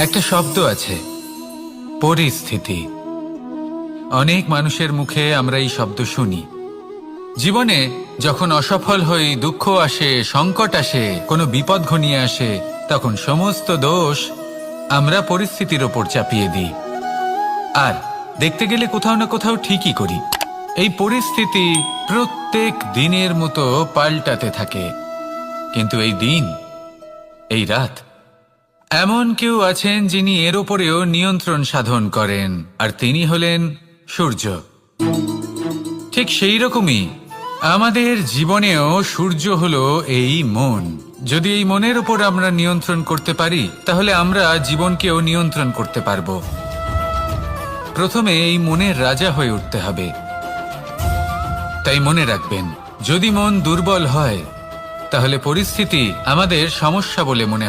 একটা শব্দ আছে, পরিস্থিতি। অনেক মানুষের মুখে আমরা এই শব্দ শুনি। জীবনে যখন অসফল হই, দুঃখ আসে, সংকট আসে, কোনো বিপদ ঘনিয়ে আসে, তখন সমস্ত দোষ আমরা পরিস্থিতির ওপর চাপিয়ে দিই। আর দেখতে গেলে কোথাও না কোথাও ঠিকই করি। এই পরিস্থিতি প্রত্যেক দিনের মতো পাল্টাতে থাকে, কিন্তু এই দিন, এই রাত, এমন কেউ আছেন যিনি এর ওপরেও নিয়ন্ত্রণ সাধন করেন, আর তিনি হলেন সূর্য। ঠিক সেই রকমই আমাদের জীবনেও সূর্য হলো এই মন। যদি এই মনের উপর আমরা নিয়ন্ত্রণ করতে পারি, তাহলে আমরা জীবনকেও নিয়ন্ত্রণ করতে পারবো। প্রথমে এই মনের রাজা হয়ে উঠতে হবে। তাই মনে রাখবেন, যদি মন দুর্বল হয়, তাহলে পরিস্থিতি আমাদের সমস্যা বলে মনে